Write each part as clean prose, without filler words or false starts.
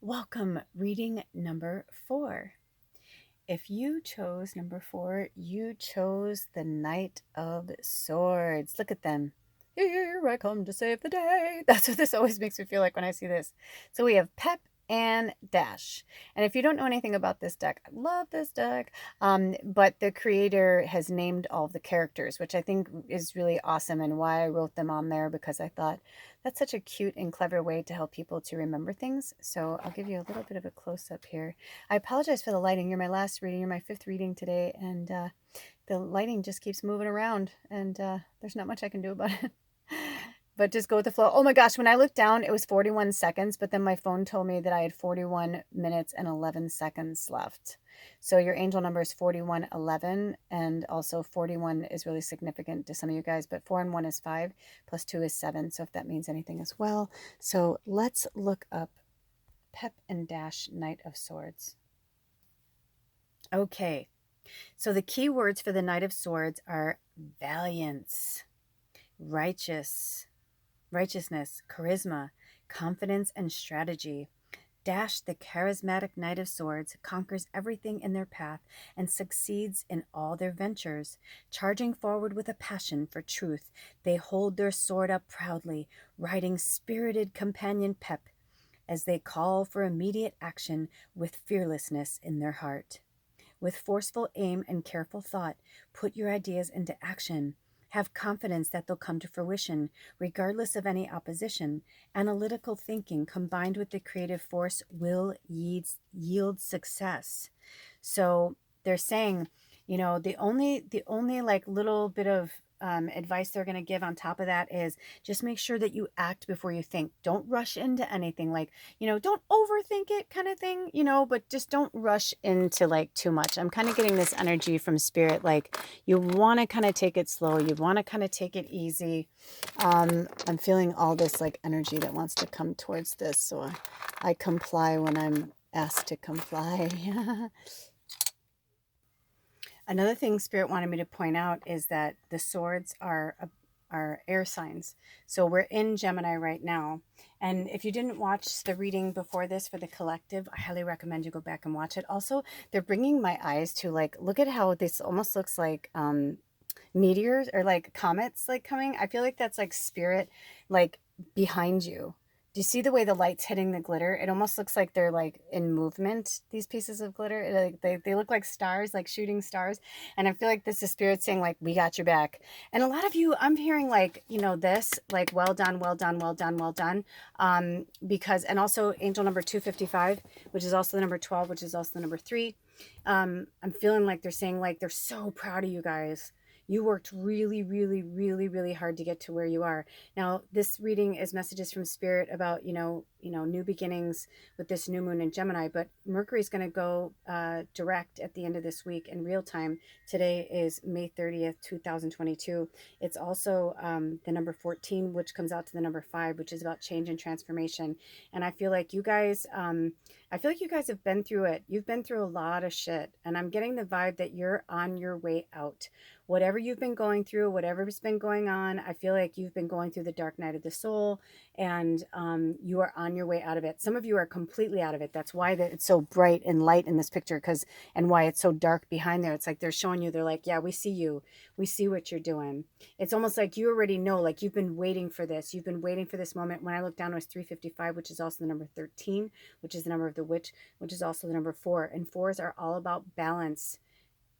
Welcome, reading number 4. If you chose number 4, you chose the Knight of Swords. Look at them. Here I come to save the day. That's what this always makes me feel like when I see this. So we have pep and dash. And if you don't know anything about this deck, I love this deck. But the creator has named all of the characters, which I think is really awesome, and why I wrote them on there, because I thought that's such a cute and clever way to help people to remember things. So I'll give you a little bit of a close-up here. I apologize for the lighting. You're my last reading. You're my 5th reading today, and the lighting just keeps moving around, and there's not much I can do about it. But just go with the flow. Oh my gosh, when I looked down, it was 41 seconds, but then my phone told me that I had 41 minutes and 11 seconds left. So your angel number is 4111, and also 41 is really significant to some of you guys, but 4 and 1 is 5, plus 2 is 7, so if that means anything as well. So let's look up Pep and Dash Knight of Swords. Okay, so the key words for the Knight of Swords are valiance, righteousness, charisma, confidence, and strategy. Dash, the charismatic Knight of Swords, conquers everything in their path and succeeds in all their ventures. Charging forward with a passion for truth, they hold their sword up proudly, riding spirited companion Pep as they call for immediate action with fearlessness in their heart. With forceful aim and careful thought, put your ideas into action. Have confidence that they'll come to fruition, regardless of any opposition. Analytical thinking combined with the creative force will yield success. So they're saying, the only like little bit of advice they're going to give on top of that is just make sure that you act before you think. Don't rush into anything, like, don't overthink it kind of thing, but just don't rush into like too much. I'm kind of getting this energy from spirit, like you want to kind of take it slow. You want to kind of take it easy. I'm feeling all this like energy that wants to come towards this. So I comply when I'm asked to comply. Another thing Spirit wanted me to point out is that the swords are air signs. So we're in Gemini right now. And if you didn't watch the reading before this for the collective, I highly recommend you go back and watch it. Also, they're bringing my eyes to like, look at how this almost looks like meteors or like comets like coming. I feel like that's like spirit like behind you. Do you see the way the light's hitting the glitter? It almost looks like they're like in movement, these pieces of glitter. They look like stars, like shooting stars. And I feel like this is spirit saying like, we got your back. And a lot of you, I'm hearing like, this, like, well done, well done, well done, well done. Because, and also angel number 255, which is also the number 12, which is also the number 3. I'm feeling like they're saying like, they're so proud of you guys. You worked really, really, really, really hard to get to where you are. Now, this reading is messages from Spirit about, new beginnings with this new moon in Gemini, but Mercury's going to go direct at the end of this week in real time. Today is May 30th, 2022. It's also the number 14, which comes out to the number 5, which is about change and transformation. And I feel like you guys, have been through it. You've been through a lot of shit. And I'm getting the vibe that you're on your way out. Whatever you've been going through, whatever's been going on, I feel like you've been going through the dark night of the soul, and you are on your way out of it. Some of you are completely out of it. That's why it's so bright and light in this picture, and why it's so dark behind there. It's like they're showing you, they're like, yeah, we see you. We see what you're doing. It's almost like you already know, like you've been waiting for this. You've been waiting for this moment. When I look down, it was 355, which is also the number 13, which is the number of the witch, which is also the number 4. And 4s are all about balance.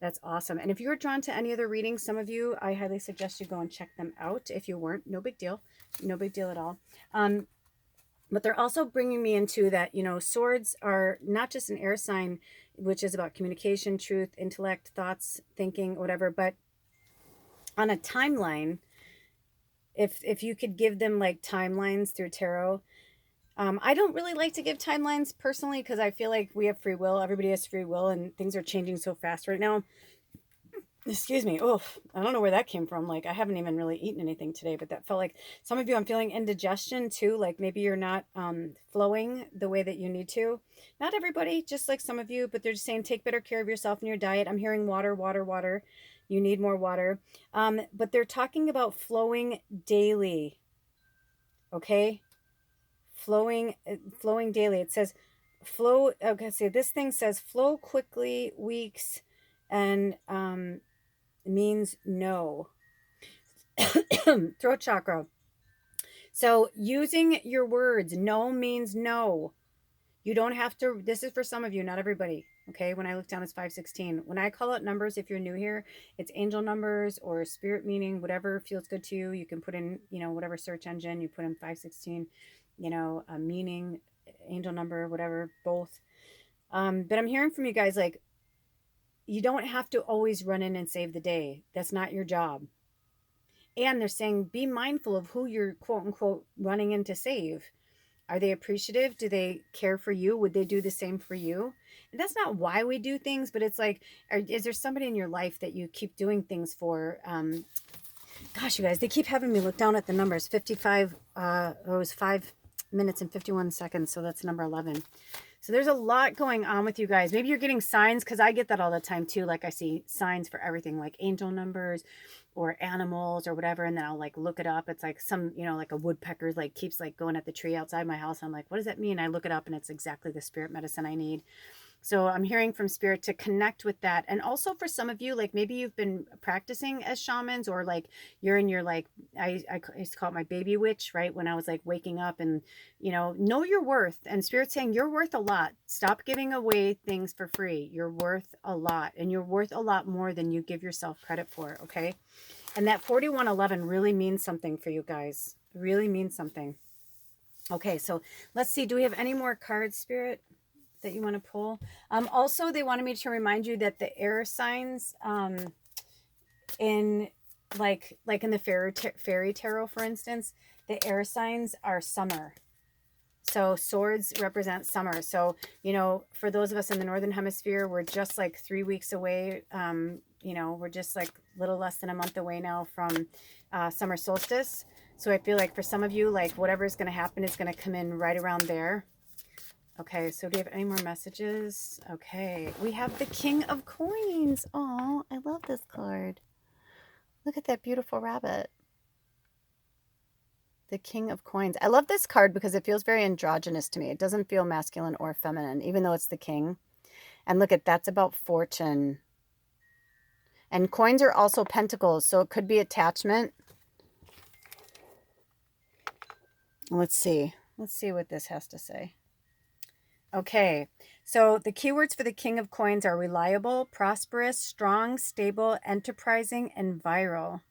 That's awesome. And if you were drawn to any other readings, some of you, I highly suggest you go and check them out. If you weren't, no big deal. No big deal at all. But they're also bringing me into that, swords are not just an air sign, which is about communication, truth, intellect, thoughts, thinking, whatever, but on a timeline, if you could give them like timelines through tarot. I don't really like to give timelines personally, because I feel like we have free will. Everybody has free will, and things are changing so fast right now. Excuse me. Oh, I don't know where that came from. Like, I haven't even really eaten anything today, but that felt like some of you, I'm feeling indigestion too. Like maybe you're not flowing the way that you need to. Not everybody, just like some of you, but they're just saying take better care of yourself and your diet. I'm hearing water, water, water. You need more water. But they're talking about flowing daily. Okay? Flowing daily. It says flow. Okay, see, this thing says flow quickly, weeks, and means no. Throat chakra. So using your words, no means no. You don't have to, this is for some of you, not everybody. Okay, when I look down, it's 516. When I call out numbers, if you're new here, it's angel numbers or spirit meaning, whatever feels good to you. You can put in, whatever search engine, you put in 516, a meaning, angel number, whatever, both. But I'm hearing from you guys, like, you don't have to always run in and save the day. That's not your job. And they're saying, be mindful of who you're quote unquote running in to save. Are they appreciative? Do they care for you? Would they do the same for you? And that's not why we do things, but it's like, is there somebody in your life that you keep doing things for? Gosh, you guys, they keep having me look down at the numbers. 55, it was 5 minutes and 51 seconds. So that's number 11. So there's a lot going on with you guys. Maybe you're getting signs, because I get that all the time too. Like I see signs for everything, like angel numbers or animals or whatever. And then I'll like look it up. It's like some, like a woodpecker like keeps like going at the tree outside my house. I'm like, what does that mean? I look it up and it's exactly the spirit medicine I need. So I'm hearing from spirit to connect with that. And also for some of you, like maybe you've been practicing as shamans, or like you're in your, like, I used to call it my baby witch, right? When I was like waking up and, know your worth, and spirit saying you're worth a lot. Stop giving away things for free. You're worth a lot, and you're worth a lot more than you give yourself credit for. Okay. And that 4111 really means something for you guys. It really means something. Okay. So let's see. Do we have any more cards, spirit, that you want to pull? Also, they wanted me to remind you that the air signs in like in the fairy tarot, for instance, the air signs are summer. So swords represent summer. So, for those of us in the Northern Hemisphere, we're just like 3 weeks away. We're just like a little less than a month away now from summer solstice. So I feel like for some of you, like whatever is going to happen is going to come in right around there. Okay, so do you have any more messages? Okay, we have the King of Coins. Oh, I love this card. Look at that beautiful rabbit. The King of Coins. I love this card because it feels very androgynous to me. It doesn't feel masculine or feminine, even though it's the king. And look at, that's about fortune. And coins are also pentacles, so it could be attachment. Let's see. Let's see what this has to say. Okay, so the keywords for the King of Coins are reliable, prosperous, strong, stable, enterprising, and viral.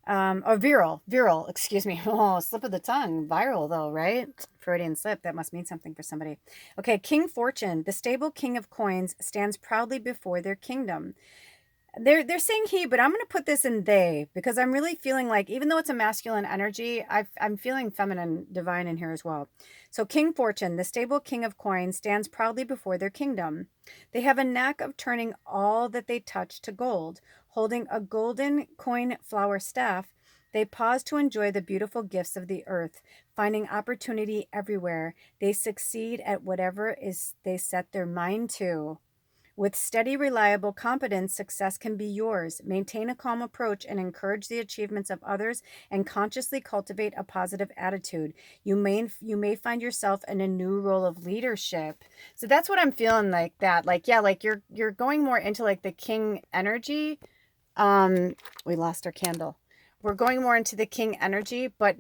Or viral, excuse me. Oh, slip of the tongue. Viral though, right? Freudian slip. That must mean something for somebody. Okay, King Fortune, the stable King of Coins, stands proudly before their kingdom. They're saying he, but I'm going to put this in they, because I'm really feeling like, even though it's a masculine energy, I'm feeling feminine divine in here as well. So King Fortune, the stable King of Coins, stands proudly before their kingdom. They have a knack of turning all that they touch to gold. Holding a golden coin flower staff, they pause to enjoy the beautiful gifts of the earth. Finding opportunity everywhere, they succeed at whatever is they set their mind to. With steady, reliable competence, success can be yours. Maintain a calm approach and encourage the achievements of others, and consciously cultivate a positive attitude. You may find yourself in a new role of leadership. So that's what I'm feeling, like that. Like, yeah, like you're going more into like the king energy. We lost our candle. We're going more into the king energy, but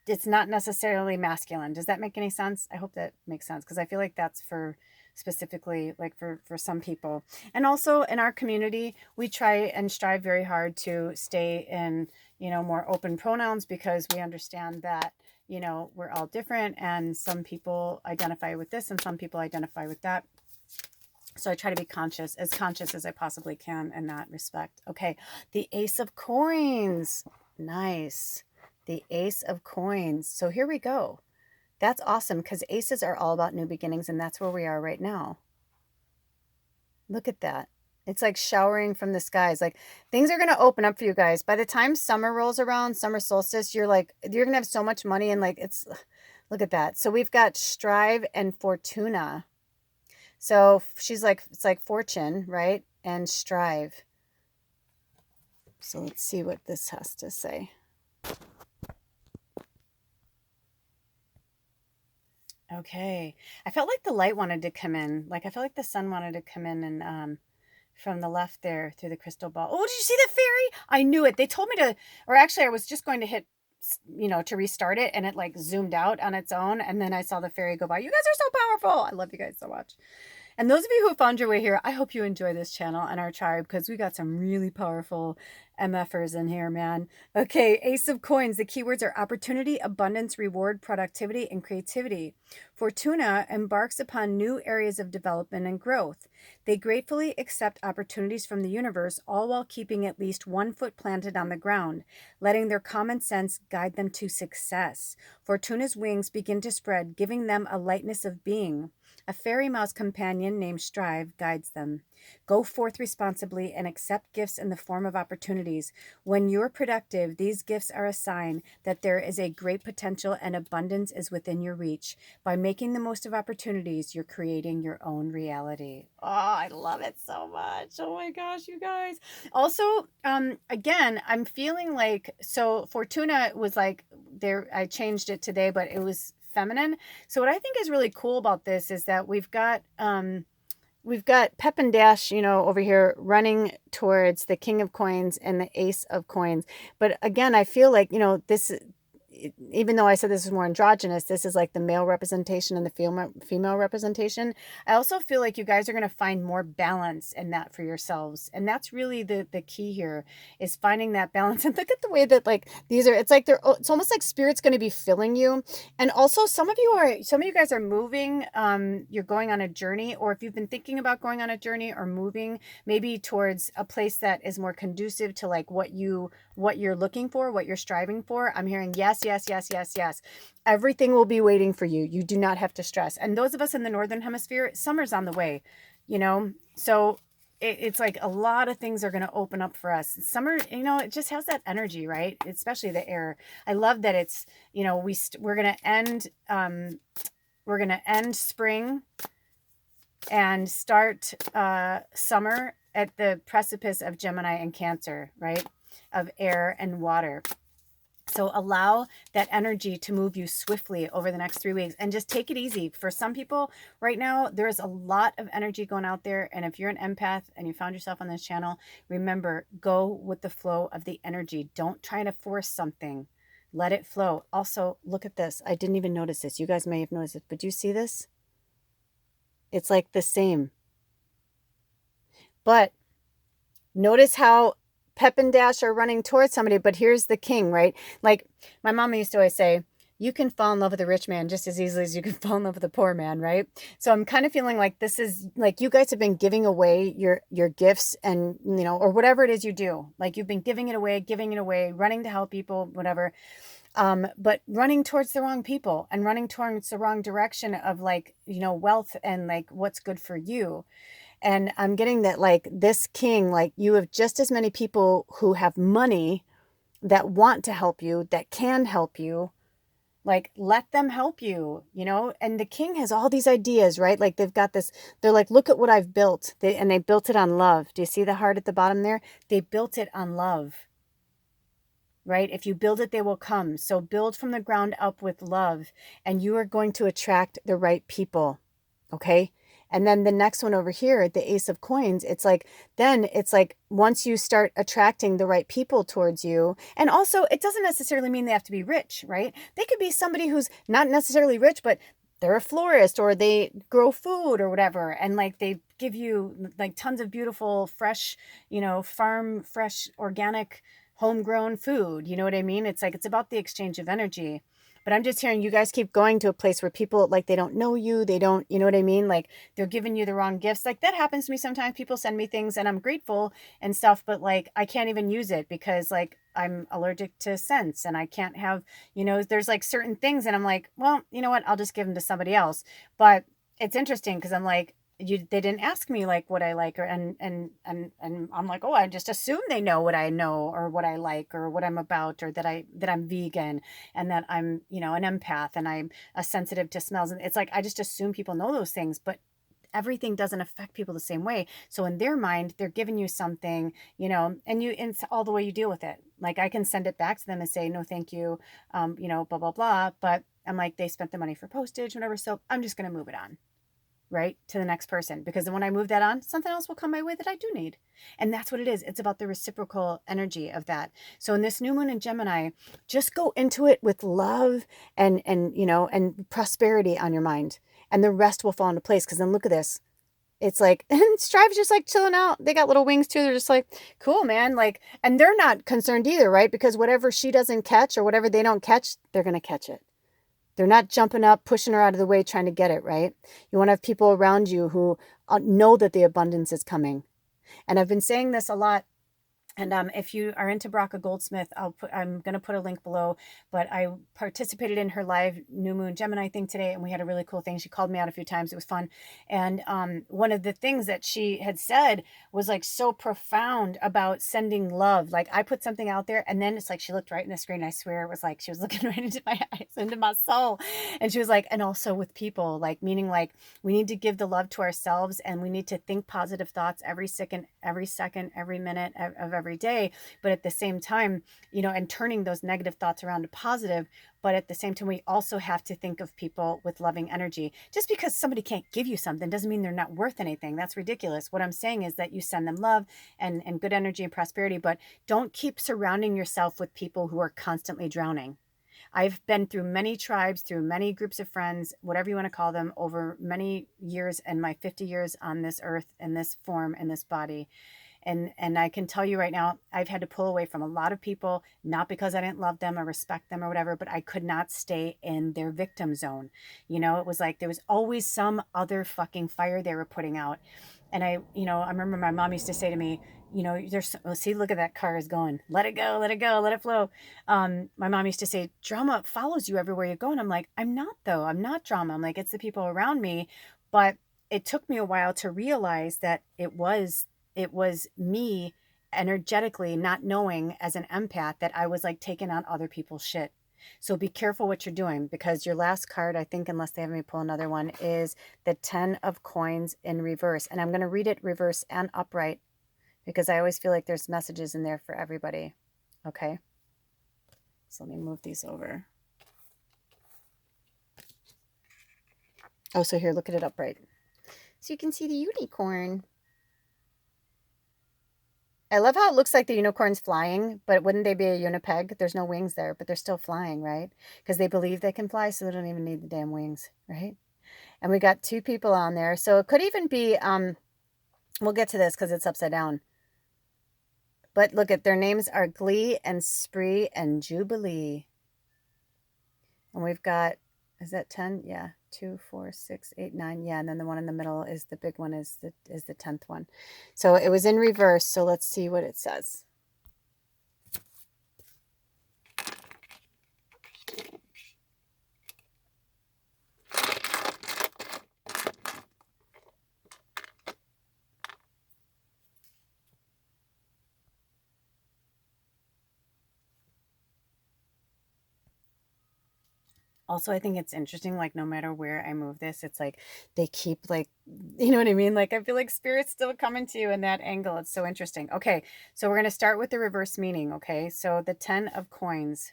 it's not necessarily masculine. Does that make any sense? I hope that makes sense, because I feel like that's for specifically like for some people. And also in our community, we try and strive very hard to stay in, more open pronouns, because we understand that, we're all different, and some people identify with this and some people identify with that. So I try to be conscious as I possibly can in that respect. Okay, the Ace of Coins. Nice. The Ace of Coins. So here we go. That's awesome, because aces are all about new beginnings, and that's where we are right now. Look at that. It's like showering from the skies. Like, things are going to open up for you guys. By the time summer rolls around, summer solstice, you're going to have so much money, and like, look at that. So we've got Strive and Fortuna. So she's like, it's like fortune, right? And strive. So let's see what this has to say. Okay. I felt like the light wanted to come in. Like I felt like the sun wanted to come in and from the left there through the crystal ball. Oh, did you see the fairy? I knew it. They told me to, or actually I was just going to hit, to restart it, and it like zoomed out on its own, and then I saw the fairy go by. You guys are so powerful. I love you guys so much. And those of you who found your way here, I hope you enjoy this channel and our tribe, because we got some really powerful MFers in here, man. Okay, Ace of Coins. The keywords are opportunity, abundance, reward, productivity, and creativity. Fortuna embarks upon new areas of development and growth. They gratefully accept opportunities from the universe, all while keeping at least 1 foot planted on the ground, letting their common sense guide them to success. Fortuna's wings begin to spread, giving them a lightness of being. A fairy mouse companion named Strive guides them. Go forth responsibly and accept gifts in the form of opportunities. When you're productive, these gifts are a sign that there is a great potential and abundance is within your reach. By making the most of opportunities, you're creating your own reality. Oh, I love it so much. Oh my gosh, you guys. Also, again, I'm feeling like, so Fortuna was like there, I changed it today, but it was feminine. So what I think is really cool about this is that we've got Pep and Dash, over here running towards the King of Coins and the Ace of Coins. But again, I feel like, this, even though I said this is more androgynous, this is like the male representation and the female representation. I also feel like you guys are going to find more balance in that for yourselves. And that's really the key here, is finding that balance. And look at the way that like these are, it's like it's almost like spirit's going to be filling you. And also some of you guys are moving, you're going on a journey, or if you've been thinking about going on a journey or moving maybe towards a place that is more conducive to like what you're looking for, what you're striving for. I'm hearing yes, yes, yes, yes, yes. Everything will be waiting for you. You do not have to stress. And those of us in the Northern Hemisphere, summer's on the way, So it's like a lot of things are going to open up for us. Summer, it just has that energy, right? Especially the air. I love that it's, we're going to end spring and start summer at the precipice of Gemini and Cancer, right? Of air and water. So allow that energy to move you swiftly over the next 3 weeks, and just take it easy. For some people right now, there's a lot of energy going out there. And if you're an empath and you found yourself on this channel, remember, go with the flow of the energy. Don't try to force something. Let it flow. Also, look at this. I didn't even notice this. You guys may have noticed it, but do you see this? It's like the same. But notice how Pep and Dash are running towards somebody, but here's the king, right? Like my mama used to always say, you can fall in love with a rich man just as easily as you can fall in love with a poor man, right? So I'm kind of feeling like this is like you guys have been giving away your gifts and, or whatever it is you do. Like you've been giving it away, running to help people, whatever. But running towards the wrong people and running towards the wrong direction of like, wealth and like what's good for you. And I'm getting that like this king, like you have just as many people who have money that want to help you, that can help you. Like, let them help you, and the king has all these ideas, right? Like they've got this, they're like, look at what I've built. They built it on love. Do you see the heart at the bottom there? They built it on love, right? If you build it, they will come. So build from the ground up with love, and you are going to attract the right people. Okay. And then the next one over here, the Ace of Coins, it's like once you start attracting the right people towards you, and also it doesn't necessarily mean they have to be rich, right? They could be somebody who's not necessarily rich, but they're a florist or they grow food or whatever. And like they give you like tons of beautiful, fresh, farm, fresh, organic, homegrown food. You know what I mean? It's like, it's about the exchange of energy. But I'm just hearing you guys keep going to a place where people like, they don't know you. They don't, you know what I mean? Like they're giving you the wrong gifts. Like that happens to me sometimes. People send me things and I'm grateful and stuff, but like, I can't even use it because like I'm allergic to scents and I can't have, there's like certain things and I'm like, well, you know what? I'll just give them to somebody else. But it's interesting because I'm like, they didn't ask me like what I like, or and I'm like, oh, I just assume they know what I know or what I like or what I'm about, or that I'm vegan and that I'm an empath and I'm sensitive to smells, and it's like I just assume people know those things, but everything doesn't affect people the same way. So in their mind, they're giving you something, and it's all the way you deal with it. Like I can send it back to them and say, no, thank you, blah, blah, blah. But I'm like, they spent the money for postage, whatever. So I'm just going to move it on, right, to the next person, because then when I move that on, something else will come my way that I do need. And that's what it is. It's about the reciprocal energy of that. So in this new moon in Gemini, just go into it with love and prosperity on your mind, and the rest will fall into place. Because then look at this. It's like, and Strive's just like chilling out. They got little wings too. They're just like, cool, man. Like, and they're not concerned either, right? Because whatever she doesn't catch or whatever they don't catch, they're going to catch it. They're not jumping up, pushing her out of the way, trying to get it, right? You want to have people around you who know that the abundance is coming. And I've been saying this a lot. And if you are into Bracha Goldsmith, I'm going to put a link below. But I participated in her live New Moon Gemini thing today, and we had a really cool thing. She called me out a few times. It was fun. And one of the things that she had said was like so profound about sending love. Like I put something out there, and then it's like she looked right in the screen. I swear it was like she was looking right into my eyes, into my soul. And she was like, and also with people, like meaning like we need to give the love to ourselves, and we need to think positive thoughts every second, every minute of every day, but at the same time, and turning those negative thoughts around to positive. But at the same time, we also have to think of people with loving energy. Just because somebody can't give you something doesn't mean they're not worth anything. That's ridiculous. What I'm saying is that you send them love and good energy and prosperity, but don't keep surrounding yourself with people who are constantly drowning. I've been through many tribes, through many groups of friends, whatever you want to call them, over many years and my 50 years on this earth, in this form, in this body. And I can tell you right now, I've had to pull away from a lot of people, not because I didn't love them or respect them or whatever, but I could not stay in their victim zone. It was like there was always some other fucking fire they were putting out. And I remember my mom used to say to me, see, look at that car is going. Let it go, let it go, let it flow. My mom used to say, drama follows you everywhere you go. And I'm like, I'm not though. I'm not drama. I'm like, it's the people around me. But it took me a while to realize that it was me energetically not knowing as an empath that I was like taking on other people's shit. So be careful what you're doing, because your last card, I think, unless they have me pull another one, is the 10 of coins in reverse. And I'm going to read it reverse and upright because I always feel like there's messages in there for everybody. Okay. So let me move these over. Oh, so here, look at it upright. So you can see the unicorn. I love how it looks like the unicorn's flying, but wouldn't they be a unipeg? There's no wings there, but they're still flying, right? Because they believe they can fly, so they don't even need the damn wings, right? And we got 2 people on there. So it could even be, we'll get to this because it's upside down. But look at their names are Glee and Spree and Jubilee. And we've got, is that 10? Yeah. 2, 4, 6, 8, 9. Yeah, and then the one in the middle is the big one, is the 10th one. So it was in reverse. So let's see what it says. Also, I think it's interesting, like, no matter where I move this, it's like they keep, like, you know what I mean? Like, I feel like spirit's still coming to you in that angle. It's so interesting. Okay, so we're going to start with the reverse meaning, okay? So the 10 of coins.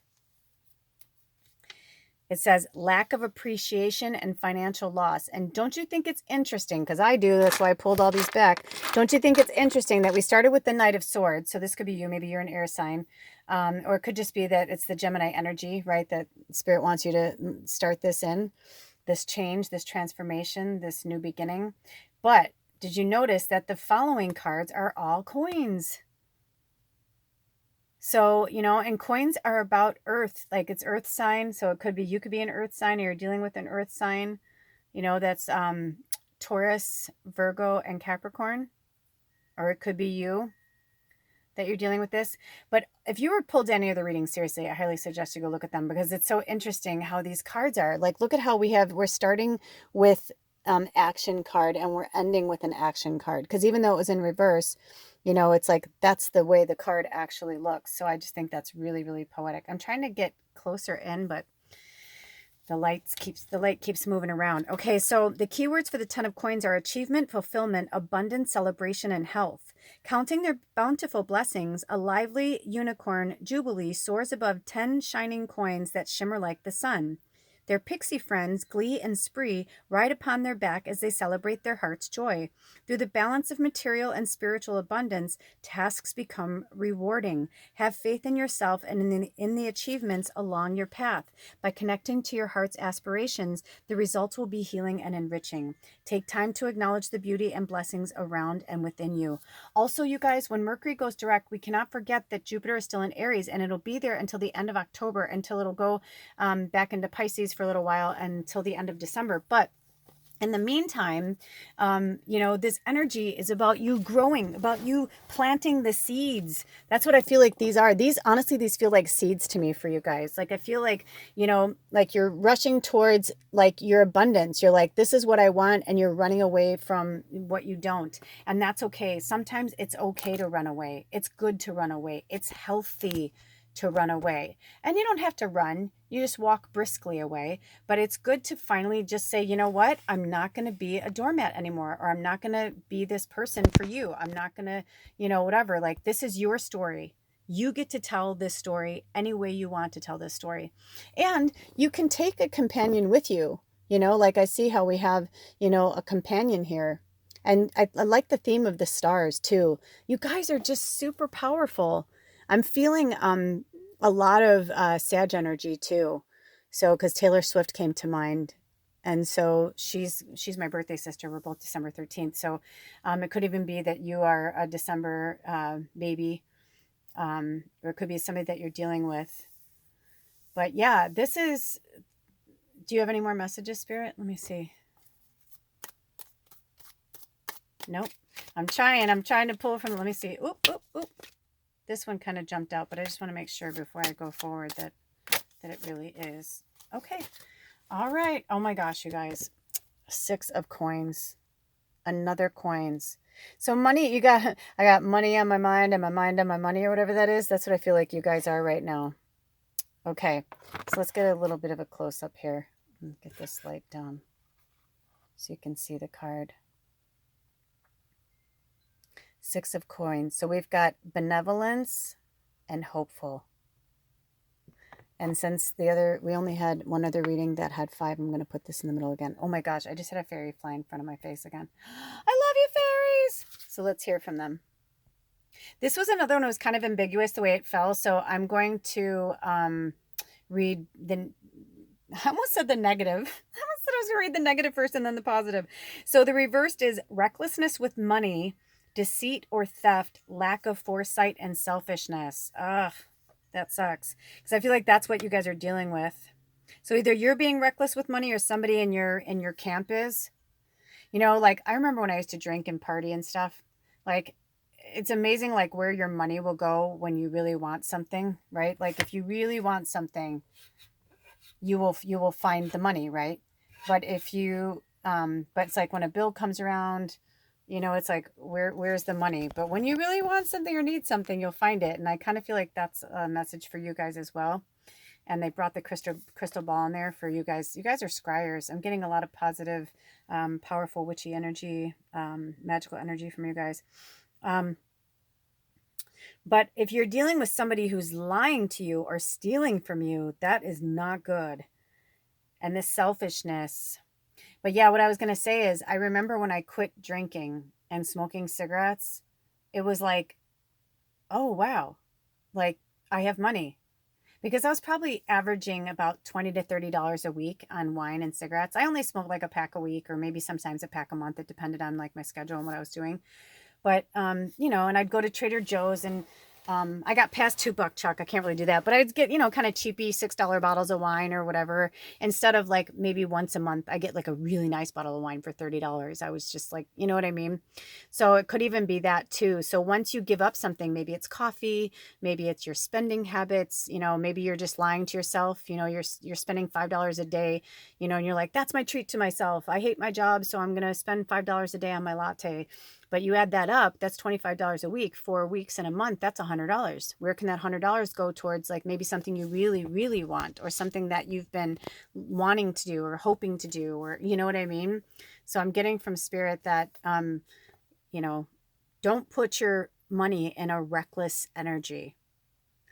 It says lack of appreciation and financial loss. And don't you think it's interesting? Because I do. That's why I pulled all these back. Don't you think it's interesting that we started with the Knight of Swords? So this could be you. Maybe you're an air sign. Or it could just be that it's the Gemini energy, right? That Spirit wants you to start this in. This change, this transformation, this new beginning. But did you notice that the following cards are all coins? So, and coins are about earth, like it's earth sign. So it could be, you could be an earth sign, or you're dealing with an earth sign, that's Taurus, Virgo, and Capricorn. Or it could be you that you're dealing with this. But if you were pulled any of the readings, seriously, I highly suggest you go look at them, because it's so interesting how these cards are. Like, look at how we're starting with action card, and we're ending with an action card. Because even though it was in reverse, it's like that's the way the card actually looks. So I just think that's really, really poetic. I'm trying to get closer in, but the light keeps moving around. Okay, so the keywords for the 10 of coins are achievement, fulfillment, abundance, celebration, and health. Counting their bountiful blessings, a lively unicorn jubilee soars above 10 shining coins that shimmer like the sun. Their pixie friends, Glee and Spree, ride upon their back as they celebrate their heart's joy. Through the balance of material and spiritual abundance, tasks become rewarding. Have faith in yourself and in the achievements along your path. By connecting to your heart's aspirations, the results will be healing and enriching. Take time to acknowledge the beauty and blessings around and within you. Also, you guys, when Mercury goes direct, we cannot forget that Jupiter is still in Aries, and it'll be there until the end of October, until it'll go back into Pisces for a little while until the end of December. But in the meantime, this energy is about you growing, about you planting the seeds. That's what I feel like these are. Honestly, these feel like seeds to me for you guys. Like, I feel like, like you're rushing towards like your abundance. You're like, this is what I want. And you're running away from what you don't. And that's okay. Sometimes it's okay to run away. It's good to run away. It's healthy to run away. And you don't have to run. You just walk briskly away. But it's good to finally just say, you know what? I'm not going to be a doormat anymore, or I'm not going to be this person for you. I'm not going to, whatever. Like, this is your story. You get to tell this story any way you want to tell this story. And you can take a companion with you. Like I see how we have, a companion here. And I like the theme of the stars too. You guys are just super powerful. I'm feeling a lot of Sag energy too. So, because Taylor Swift came to mind, and so she's my birthday sister. We're both December 13th. So, it could even be that you are a December baby, or it could be somebody that you're dealing with. But yeah, this is. Do you have any more messages, Spirit? Let me see. Nope. I'm trying to pull from. Let me see. Oop, oop, oop. This one kind of jumped out, but I just want to make sure before I go forward that it really is. Okay. All right. Oh my gosh, you guys. 6 of coins. Another coins. So money, I got money on my mind and my mind on my money, or whatever that is. That's what I feel like you guys are right now. Okay. So let's get a little bit of a close up here. Get this light down so you can see the card. 6 of coins. So we've got benevolence and hopeful. And since we only had one other reading that had 5, I'm going to put this in the middle again. Oh my gosh, I just had a fairy fly in front of my face again. I love you, fairies. So let's hear from them. This was another one that was kind of ambiguous the way it fell. So I'm going to read I almost said the negative. I almost said I was going to read the negative first and then the positive. So the reversed is recklessness with money, deceit or theft, lack of foresight, and selfishness. Ugh, that sucks. Because I feel like that's what you guys are dealing with. So either you're being reckless with money or somebody in your camp is. Like I remember when I used to drink and party and stuff. Like it's amazing like where your money will go when you really want something, right? Like if you really want something, you will find the money, right? But if you but it's like when a bill comes around, it's like, where's the money? But when you really want something or need something, you'll find it. And I kind of feel like that's a message for you guys as well. And they brought the crystal ball in there for you guys. You guys are scryers. I'm getting a lot of positive, powerful, witchy energy, magical energy from you guys. But if you're dealing with somebody who's lying to you or stealing from you, that is not good. And this selfishness. But yeah, what I was going to say is I remember when I quit drinking and smoking cigarettes, it was like, oh, wow, like I have money. Because I was probably averaging about $20 to $30 a week on wine and cigarettes. I only smoked like a pack a week or maybe sometimes a pack a month. It depended on like my schedule and what I was doing. But, and I'd go to Trader Joe's and I got past $2 chuck. I can't really do that, but I'd get, kind of cheapy $6 bottles of wine or whatever. Instead of like maybe once a month, I get like a really nice bottle of wine for $30. I was just like, you know what I mean? So it could even be that too. So once you give up something, maybe it's coffee, maybe it's your spending habits, maybe you're just lying to yourself, you're spending $5 a day, and you're like, that's my treat to myself. I hate my job, so I'm going to spend $5 a day on my latte. But you add that up, that's $25 a week, 4 weeks in a month, that's $100. Where can that $100 go towards like maybe something you really, really want or something that you've been wanting to do or hoping to do or you know what I mean? So I'm getting from Spirit that, don't put your money in a reckless energy.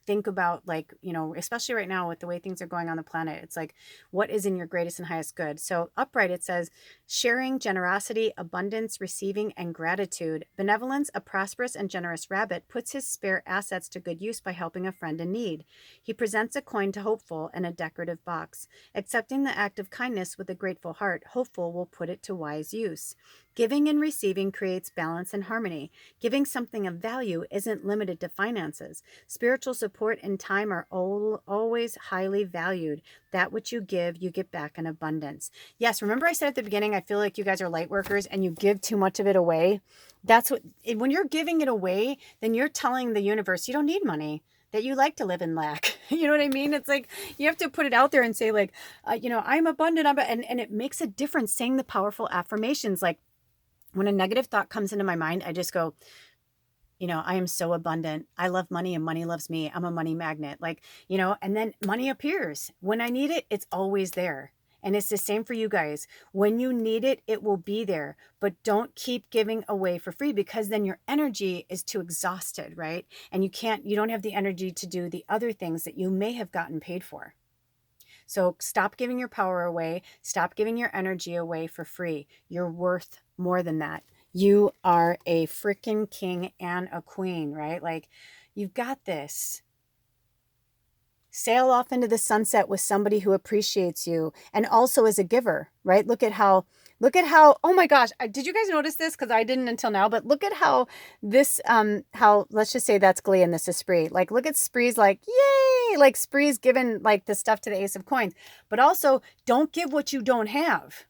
think about, like, you know, especially right now with the way things are going on the planet, it's like, what is in your greatest and highest good? So upright, it says, sharing, generosity, abundance, receiving, and gratitude. Benevolence, a prosperous and generous rabbit, puts his spare assets to good use by helping a friend in need. He presents a coin to hopeful in a decorative box. Accepting the act of kindness with a grateful heart, hopeful will put it to wise use. Giving and receiving creates balance and harmony. Giving something of value isn't limited to finances. Spiritual support and time are always highly valued. That which you give, you get back in abundance. Yes, remember I said at the beginning, I feel like you guys are light workers and you give too much of it away. That's what, when you're giving it away, then you're telling the universe you don't need money, that you like to live in lack. You know what I mean? It's like, you have to put it out there and say, like, you know, I'm abundant. And it makes a difference saying the powerful affirmations. Like, when a negative thought comes into my mind, I just go, you know, I am so abundant. I love money and money loves me. I'm a money magnet. Like, you know, and then money appears. When I need it, it's always there. And it's the same for you guys. When you need it, it will be there. But don't keep giving away for free, because then your energy is too exhausted, right? And you don't have the energy to do the other things that you may have gotten paid for. So stop giving your power away. Stop giving your energy away for free. You're worth more than that. You are a freaking king and a queen, right? Like, you've got this. Sail off into the sunset with somebody who appreciates you and also is a giver, right? Look at how, oh my gosh, did you guys notice this? Because I didn't until now, but look at how this, how, let's just say that's Glee and this is Spree. Like, look at Spree's, like, yay, like Spree's giving like the stuff to the Ace of Coins, but also don't give what you don't have.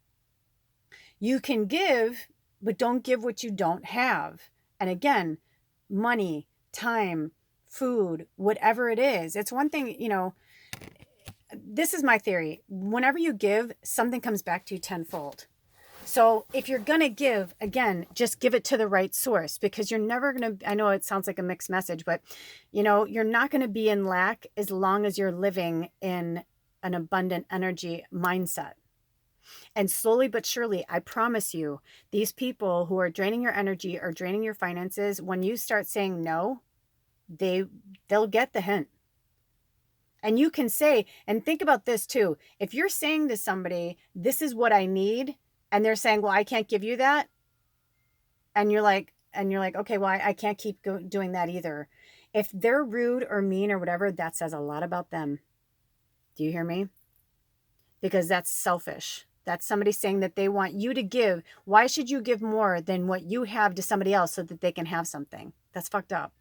You can give, but don't give what you don't have. And again, money, time, food, whatever it is. It's one thing, you know, this is my theory. Whenever you give, something comes back to you tenfold. So if you're going to give, again, just give it to the right source, because you're never going to, I know it sounds like a mixed message, but you know, you're not going to be in lack as long as you're living in an abundant energy mindset. And slowly but surely, I promise you, these people who are draining your energy or draining your finances, when you start saying no, they'll get the hint. And you can say, and think about this too, if you're saying to somebody, this is what I need, and they're saying, well, I can't give you that, and you're like, okay, well, I can't keep doing that either. If they're rude or mean or whatever, that says a lot about them. Do you hear me? Because that's selfish. That's somebody saying that they want you to give. Why should you give more than what you have to somebody else so that they can have something? That's fucked up.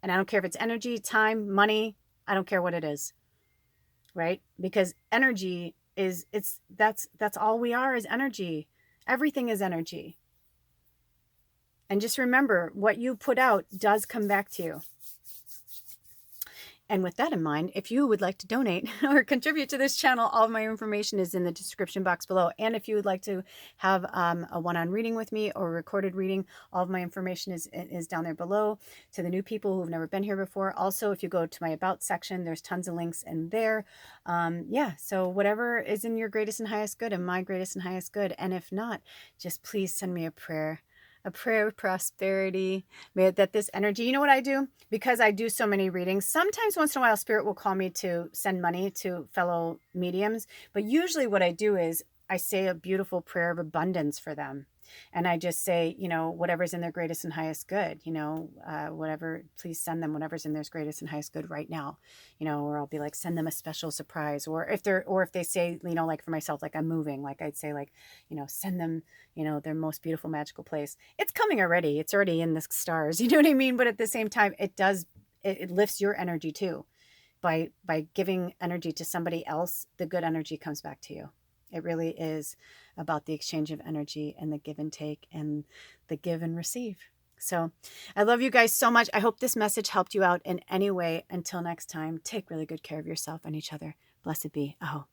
And I don't care if it's energy, time, money. I don't care what it is, right? Because energy is, that's all we are, is energy. Everything is energy. And just remember, what you put out does come back to you. And with that in mind, if you would like to donate or contribute to this channel, all of my information is in the description box below. And if you would like to have a one-on reading with me or a recorded reading, all of my information is down there below. To the new people who've never been here before, also, if you go to my About section, there's tons of links in there. Yeah, so whatever is in your greatest and highest good and my greatest and highest good. And if not, just please send me a prayer of prosperity. May that this energy, you know what I do? Because I do so many readings, sometimes once in a while, Spirit will call me to send money to fellow mediums. But usually what I do is I say a beautiful prayer of abundance for them. And I just say, you know, whatever's in their greatest and highest good, you know, whatever, please send them whatever's in their greatest and highest good right now, you know, or I'll be like, send them a special surprise. Or if they say, you know, like for myself, like I'm moving, like I'd say, like, you know, send them, you know, their most beautiful magical place. It's coming already. It's already in the stars. You know what I mean? But at the same time, it lifts your energy too. By giving energy to somebody else, the good energy comes back to you. It really is about the exchange of energy and the give and take and the give and receive. So I love you guys so much. I hope this message helped you out in any way. Until next time, take really good care of yourself and each other. Blessed be. Aho.